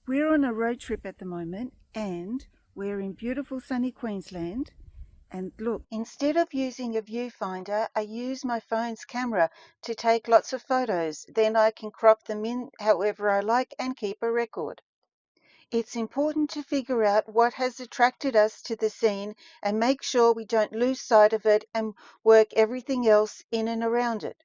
We're on a road trip at the moment and we're in beautiful sunny Queensland. And look, instead of using a viewfinder, I use my phone's camera to take lots of photos. Then I can crop them in however I like and keep a record. It's important to figure out what has attracted us to the scene and make sure we don't lose sight of it and work everything else in and around it.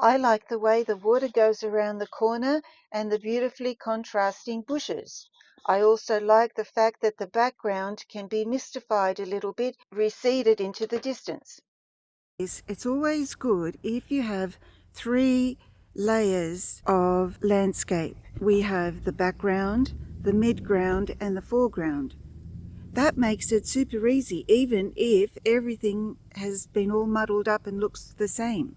I like the way the water goes around the corner and the beautifully contrasting bushes. I also like the fact that the background can be mystified a little bit, receded into the distance. It's always good if you have 3 layers of landscape. We have the background, the midground and the foreground. That makes it super easy, even if everything has been all muddled up and looks the same.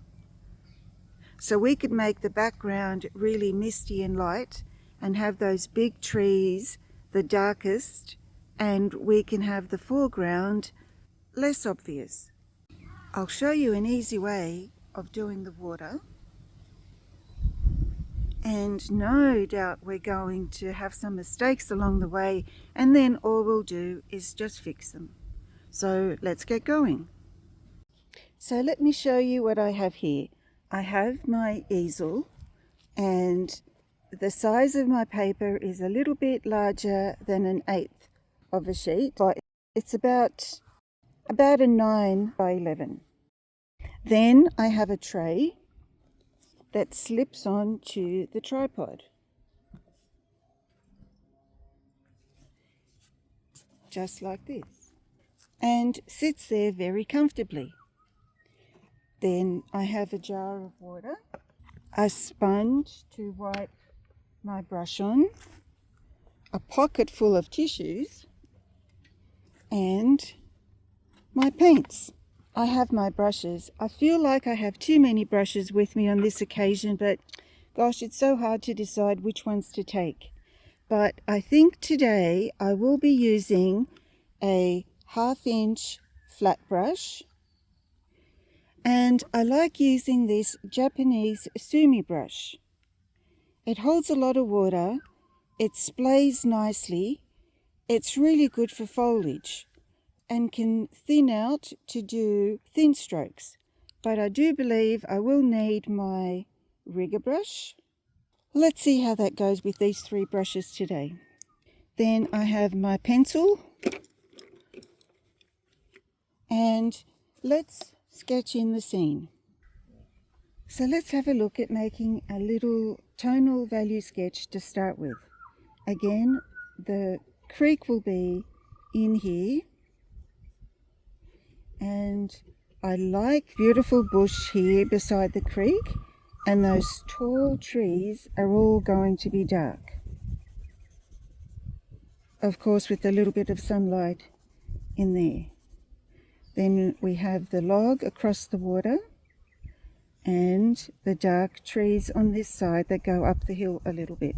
So we could make the background really misty and light and have those big trees the darkest, and we can have the foreground less obvious. I'll show you an easy way of doing the water, and no doubt we're going to have some mistakes along the way, and then all we'll do is just fix them. So let's get going. So let me show you what I have here. I have my easel, and the size of my paper is a little bit larger than an eighth of a sheet, but it's about a 9 by 11. Then I have a tray that slips onto the tripod, just like this, and sits there very comfortably. Then I have a jar of water, a sponge to wipe my brush on, a pocket full of tissues, and my paints. I have my brushes. I feel like I have too many brushes with me on this occasion, but gosh, it's so hard to decide which ones to take. But I think today I will be using a 1/2 inch flat brush, and I like using this Japanese sumi brush. It holds a lot of water, it splays nicely, it's really good for foliage and can thin out to do thin strokes. But I do believe I will need my rigger brush. Let's see how that goes with these 3 brushes today. Then I have my pencil, and let's sketch in the scene. So let's have a look at making a little tonal value sketch to start with. Again, the creek will be in here, and I like beautiful bush here beside the creek, and those tall trees are all going to be dark. Of course, with a little bit of sunlight in there. Then we have the log across the water and the dark trees on this side that go up the hill a little bit.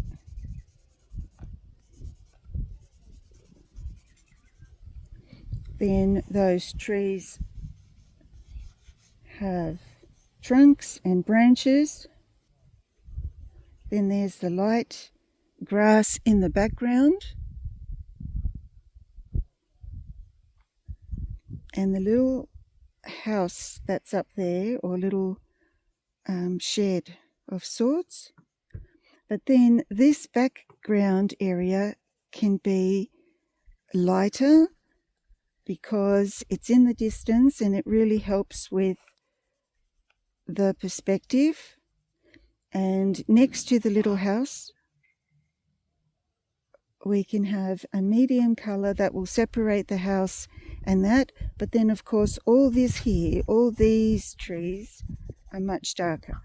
Then those trees have trunks and branches. Then there's the light grass in the background, and the little house that's up there, or little shed of sorts. But then this background area can be lighter because it's in the distance, and it really helps with the perspective. And next to the little house, we can have a medium color that will separate the house and that. But then, of course, all this here, all these trees are much darker.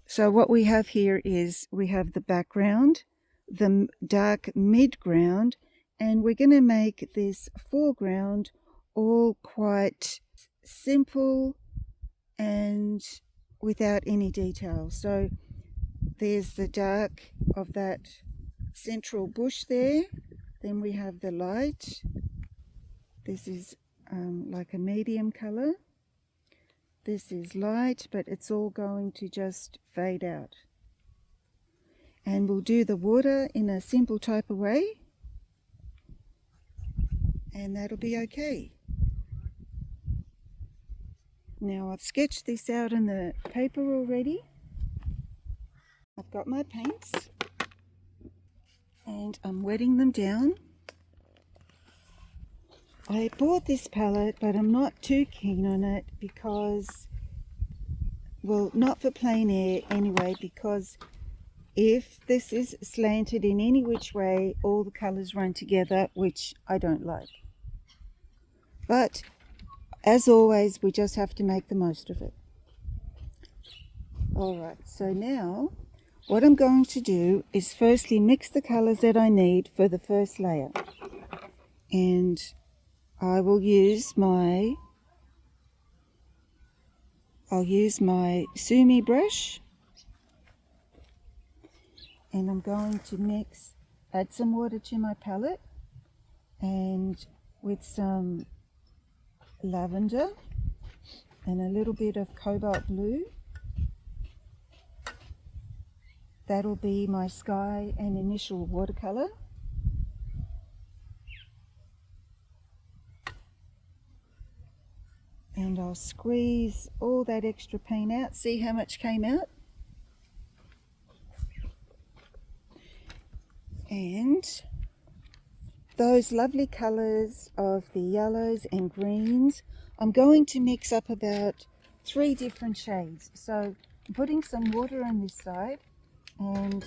So what we have here is we have the background, the dark midground, and we're going to make this foreground all quite simple and without any detail. So there's the dark of that central bush there. Then we have the light. This is like a medium color. This is light, but it's all going to just fade out. And we'll do the water in a simple type of way, and that'll be okay. Now I've sketched this out on the paper already. I've got my paints and I'm wetting them down. I bought this palette, but I'm not too keen on it because, well, not for plein air anyway, because if this is slanted in any which way, all the colours run together, which I don't like. But as always, we just have to make the most of it. Alright, so now what I'm going to do is firstly mix the colours that I need for the first layer. And I will use my Sumi brush, and I'm going to add some water to my palette, and with some lavender and a little bit of cobalt blue. That'll be my sky and initial watercolor. And I'll squeeze all that extra paint out. See how much came out? And those lovely colors of the yellows and greens, I'm going to mix up about 3 different shades. So I'm putting some water on this side, and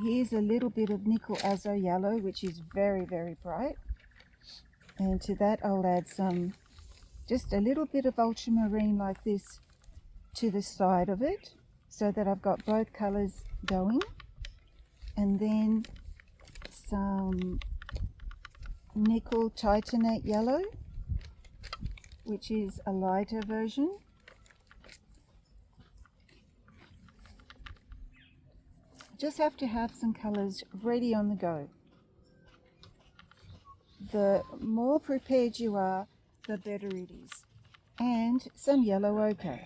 here's a little bit of nickel Azo Yellow, which is very, very bright. And to that I'll add just a little bit of ultramarine like this to the side of it, so that I've got both colors going. And then some nickel Titanate Yellow, which is a lighter version. Just have to have some colors ready on the go. The more prepared you are, the better it is. And some yellow ochre.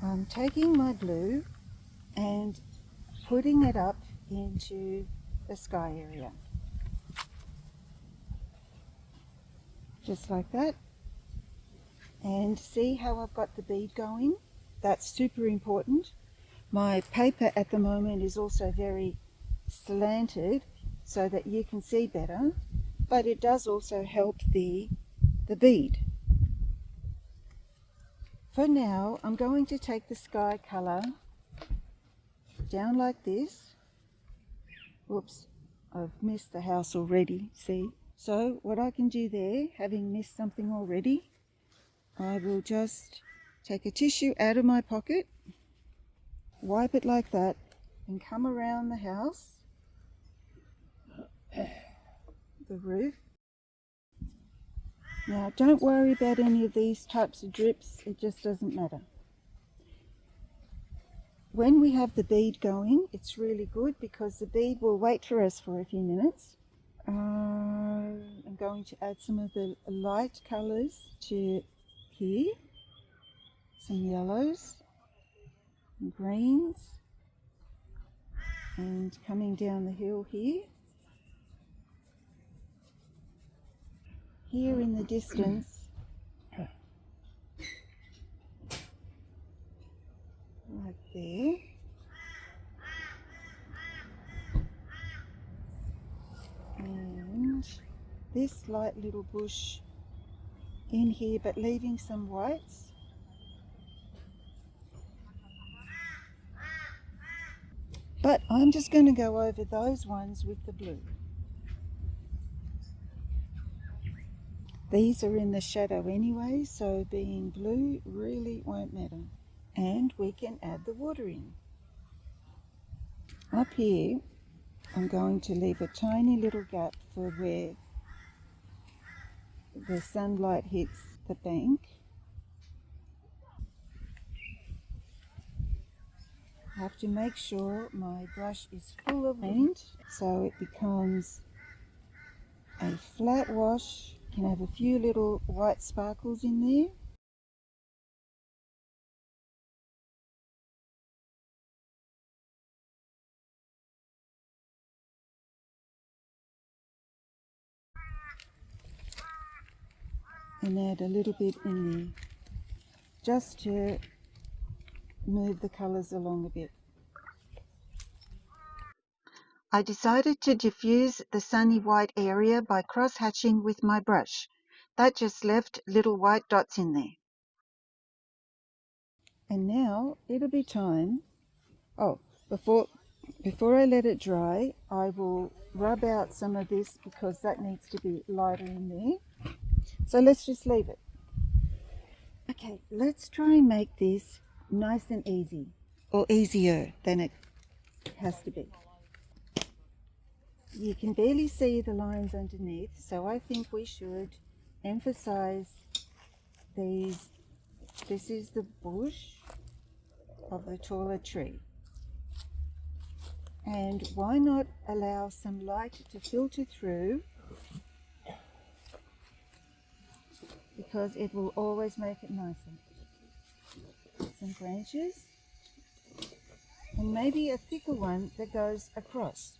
I'm taking my blue and putting it up into the sky area. Just like that. And see how I've got the bead going? That's super important. My paper at the moment is also very slanted so that you can see better, but it does also help the bead. For now, I'm going to take the sky color down like this. Whoops, I've missed the house already, see? So what I can do there, having missed something already, I will just take a tissue out of my pocket, wipe it like that, and come around the house, the roof. Now don't worry about any of these types of drips, it just doesn't matter. When we have the bead going, it's really good because the bead will wait for us for a few minutes. I'm going to add some of the light colors to here, some yellows and greens, and coming down the hill here. Here in the distance, right there. And this light little bush in here, but leaving some whites. But I'm just going to go over those ones with the blue. These are in the shadow anyway, so being blue really won't matter. And we can add the water in. Up here, I'm going to leave a tiny little gap for where the sunlight hits the bank. I have to make sure my brush is full of paint so it becomes a flat wash. You can have a few little white sparkles in there. and add a little bit in there just to move the colours along a bit. I decided to diffuse the sunny white area by cross-hatching with my brush. That just left little white dots in there. And now it'll be time, before I let it dry, I will rub out some of this because that needs to be lighter in there. So let's just leave it. Okay, let's try and make this nice and easy, or easier than it has to be. You can barely see the lines underneath, so I think we should emphasize these. This is the bush of the taller tree. And why not allow some light to filter through, because it will always make it nicer. Some branches, and maybe a thicker one that goes across.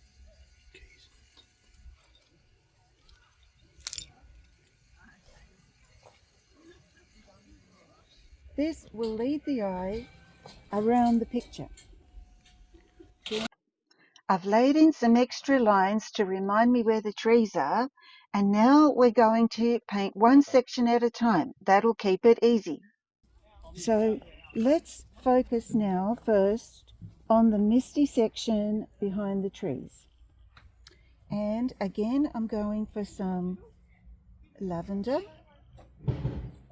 This will lead the eye around the picture. I've laid in some extra lines to remind me where the trees are, and now we're going to paint one section at a time. That'll keep it easy. So let's focus now first on the misty section behind the trees. And again, I'm going for some lavender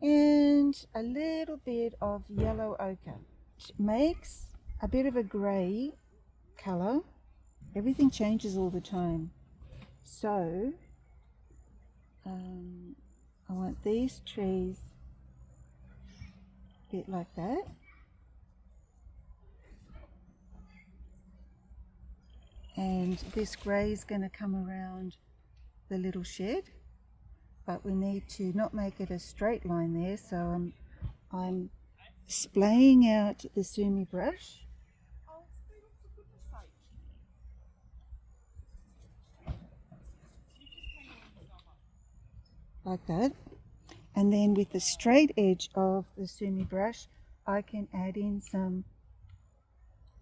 and a little bit of yellow ochre. It makes a bit of a grey colour. Everything changes all the time. So I want these trees a bit like that. And this grey is going to come around the little shed, but we need to not make it a straight line there, so I'm splaying out the sumi brush. Like that. And then with the straight edge of the sumi brush, I can add in some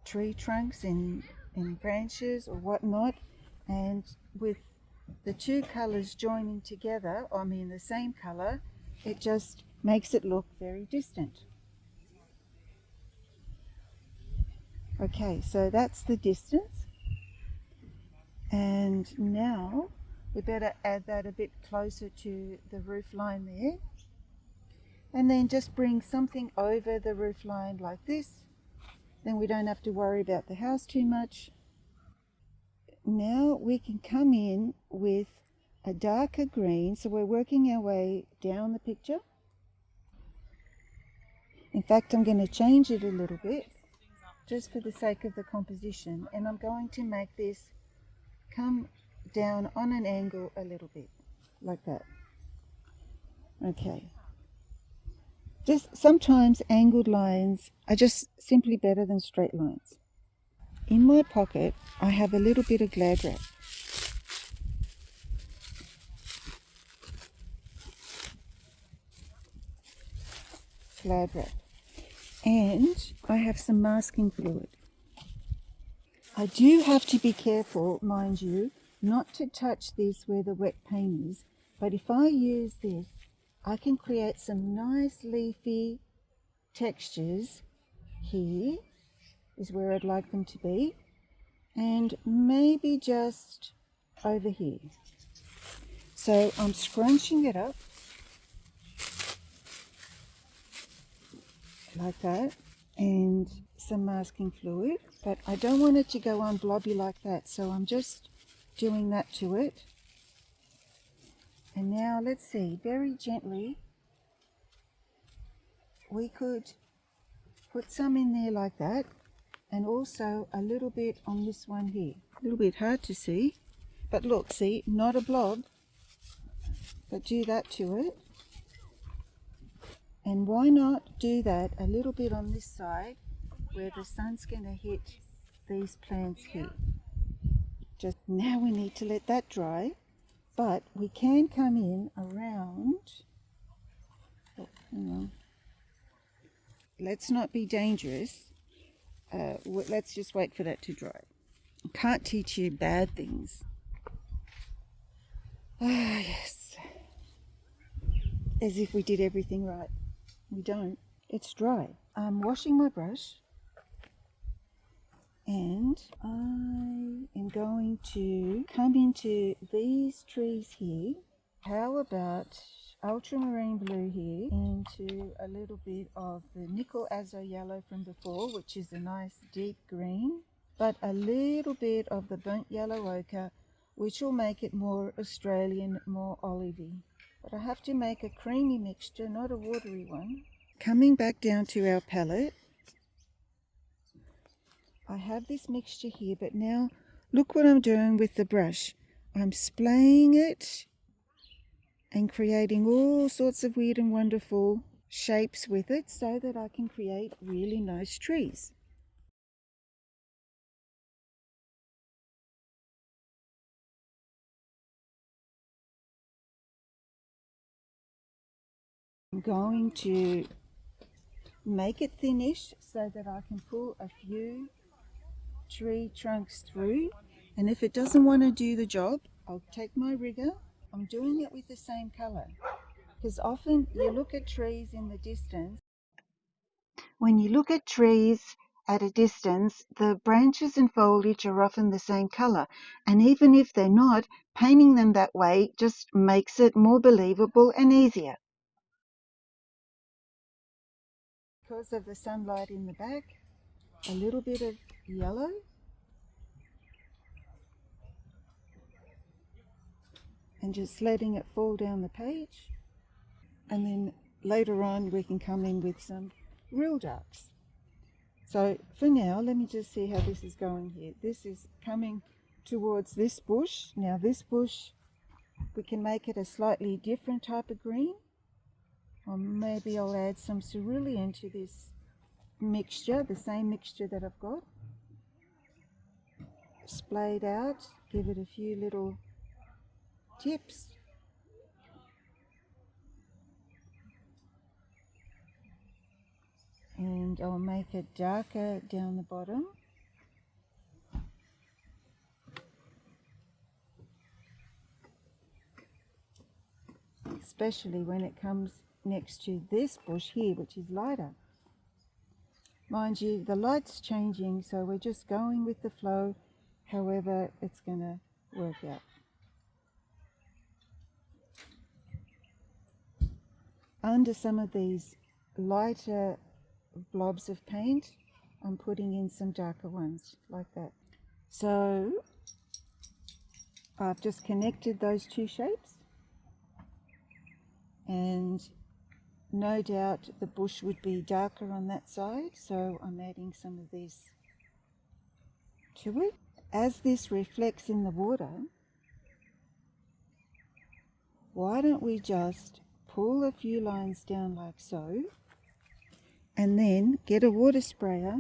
tree trunks and branches or whatnot, and with the two colours joining together, I mean the same colour, it just makes it look very distant. Okay, so that's the distance, and now we better add that a bit closer to the roof line there, and then just bring something over the roof line like this. Then we don't have to worry about the house too much. Now we can come in with a darker green, so we're working our way down the picture. In fact, I'm going to change it a little bit just for the sake of the composition, and I'm going to make this come down on an angle a little bit like that. Okay, just sometimes angled lines are just simply better than straight lines. In my pocket I have a little bit of glad wrap. And I have some masking fluid. I do have to be careful, mind you, not to touch this where the wet paint is, but if I use this, I can create some nice leafy textures. Here is where I'd like them to be, and maybe just over here. So I'm scrunching it up like that, and some masking fluid, but I don't want it to go on blobby like that, so I'm just doing that to it. And now let's see, very gently we could put some in there like that, and also a little bit on this one here. A little bit hard to see, but look, see, not a blob, but do that to it. And why not do that a little bit on this side where the sun's going to hit these plants here. Just now we need to let that dry, but we can come in around Hang on. Let's not be dangerous. Let's just wait for that to dry. I can't teach you bad things. Ah, yes. As if we did everything right. We don't. It's dry. I'm washing my brush and I am going to come into these trees here. How about ultramarine blue here into a little bit of the nickel Azo Yellow from before, which is a nice deep green, but a little bit of the burnt yellow ochre, which will make it more Australian, more olivey. But I have to make a creamy mixture, not a watery one. Coming back down to our palette, I have this mixture here, but now look what I'm doing with the brush. I'm splaying it and creating all sorts of weird and wonderful shapes with it so that I can create really nice trees. I'm going to make it thinnish so that I can pull a few tree trunks through, and if it doesn't want to do the job, I'll take my rigger. I'm doing it with the same color because often you look at trees in the distance. When you look at trees at a distance, the branches and foliage are often the same color, and even if they're not, painting them that way just makes it more believable and easier. Because of the sunlight in the back, a little bit of yellow. And just letting it fall down the page. And then later on we can come in with some real darks. So for now, let me just see how this is going here. This is coming towards this bush. Now this bush, we can make it a slightly different type of green. Or maybe I'll add some cerulean to this mixture, the same mixture that I've got. Splayed out, give it a few little tips. And I'll make it darker down the bottom. Especially when it comes next to this bush here, which is lighter. Mind you, the light's changing, so we're just going with the flow, however it's going to work out. Under some of these lighter blobs of paint, I'm putting in some darker ones, like that. So I've just connected those two shapes, and no doubt the bush would be darker on that side, so I'm adding some of these to it. As this reflects in the water, why don't we just pull a few lines down like so, and then get a water sprayer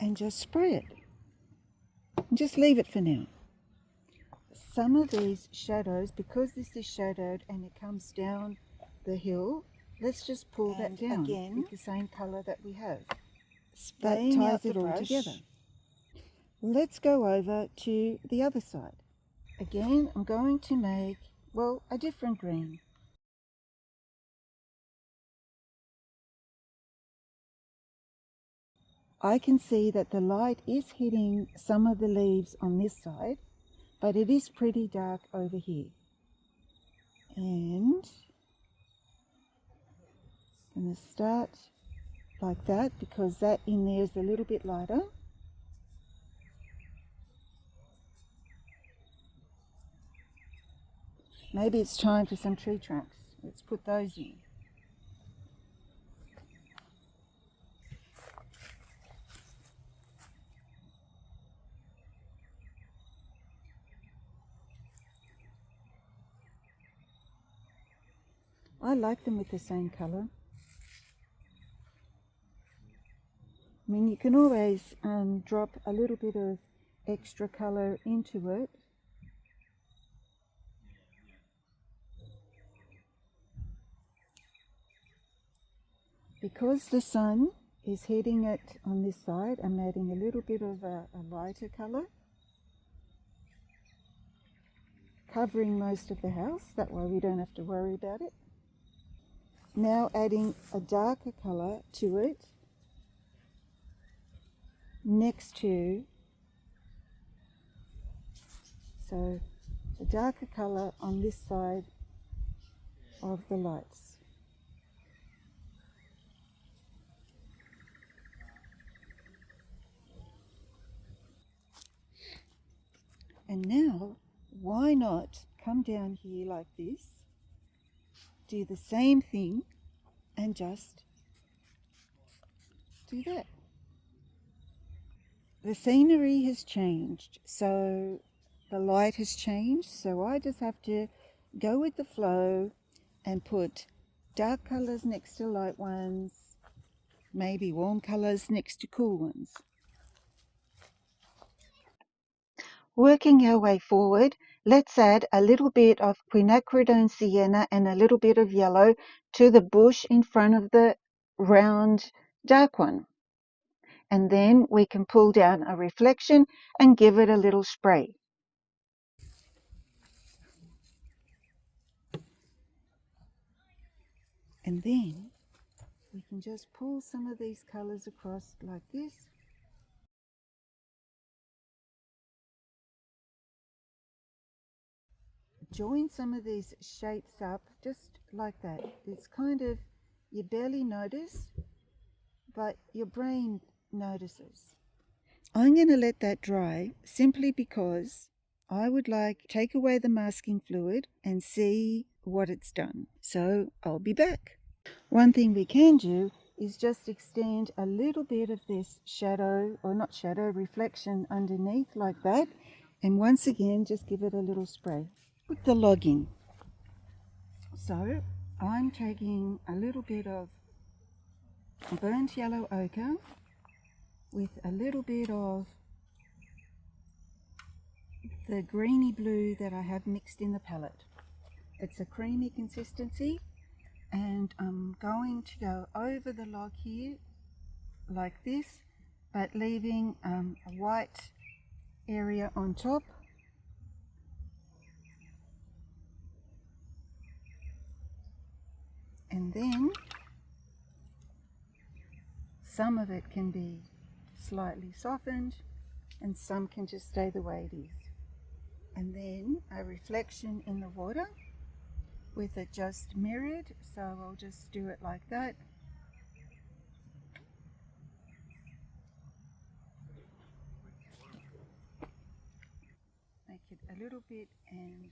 and just spray it. And just leave it for now. Some of these shadows, because this is shadowed and it comes down the hill, let's just pull that down again with the same colour that we have. That ties it all together. Let's go over to the other side. Again, I'm going to make, well, a different green. I can see that the light is hitting some of the leaves on this side, but it is pretty dark over here. And I'm going to start like that because that in there is a little bit lighter. Maybe it's time for some tree trunks. Let's put those in. I like them with the same colour. I mean, you can always drop a little bit of extra colour into it. Because the sun is hitting it on this side, I'm adding a little bit of a lighter colour, covering most of the house, that way we don't have to worry about it. Now adding a darker colour to it next to, so a darker colour on this side of the lights. And now, why not come down here like this, do the same thing, and just do that. The scenery has changed, so the light has changed, so I just have to go with the flow and put dark colours next to light ones, maybe warm colours next to cool ones. Working our way forward, let's add a little bit of quinacridone sienna and a little bit of yellow to the bush in front of the round dark one. And then we can pull down a reflection and give it a little spray. And then we can just pull some of these colours across like this. Join some of these shapes up just like that. It's kind of, you barely notice, but your brain notices. I'm going to let that dry simply because I would like to take away the masking fluid and see what it's done. So I'll be back. One thing we can do is just extend a little bit of this shadow, or not shadow, reflection underneath like that. And once again, just give it a little spray. Put the log in. So I'm taking a little bit of burnt yellow ochre with a little bit of the greeny blue that I have mixed in the palette. It's a creamy consistency, and I'm going to go over the log here like this, but leaving a white area on top. And then some of it can be slightly softened and some can just stay the way it is. And then a reflection in the water with it just mirrored, so I'll just do it like that. Make it a little bit and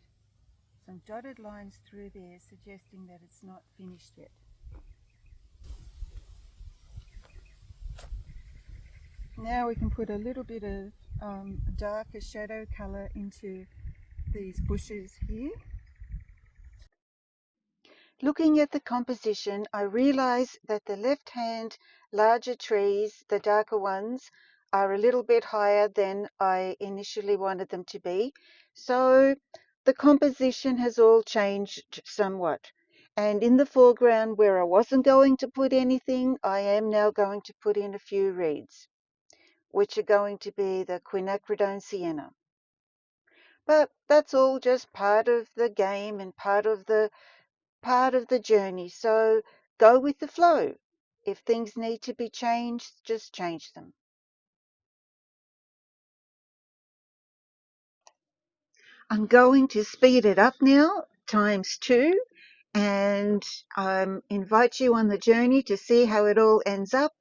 some dotted lines through there suggesting that it's not finished yet. Now we can put a little bit of darker shadow colour into these bushes here. Looking at the composition, I realise that the left-hand larger trees, the darker ones, are a little bit higher than I initially wanted them to be. So the composition has all changed somewhat. And in the foreground, where I wasn't going to put anything, I am now going to put in a few reeds, which are going to be the quinacridone sienna. But that's all just part of the game and part of the journey. So go with the flow. If things need to be changed, just change them. I'm going to speed it up now, ×2, and invite you on the journey to see how it all ends up.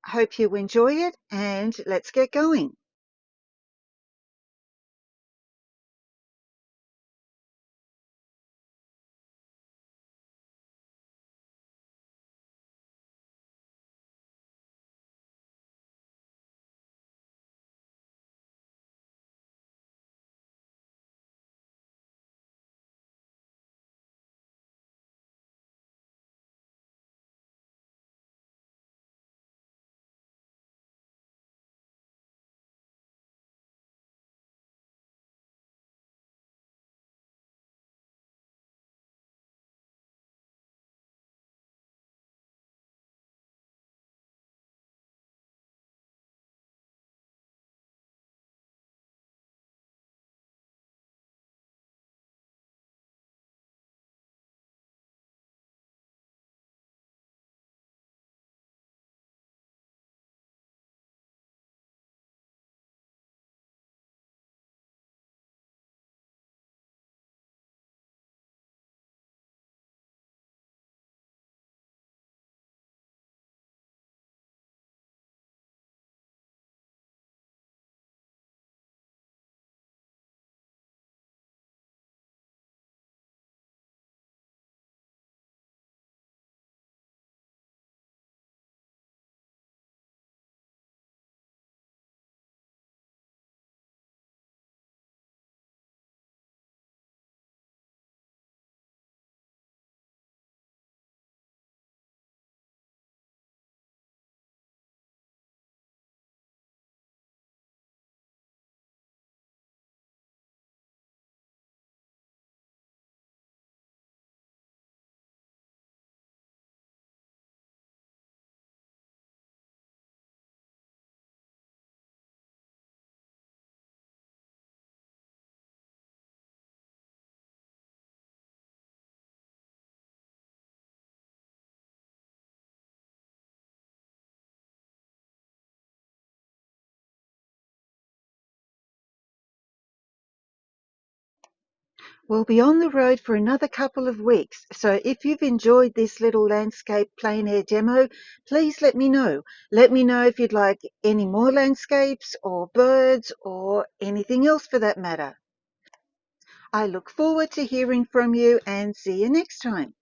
Hope you enjoy it, and let's get going. We'll be on the road for another couple of weeks, so if you've enjoyed this little landscape plein air demo, please let me know. Let me know if you'd like any more landscapes or birds or anything else for that matter. I look forward to hearing from you and see you next time.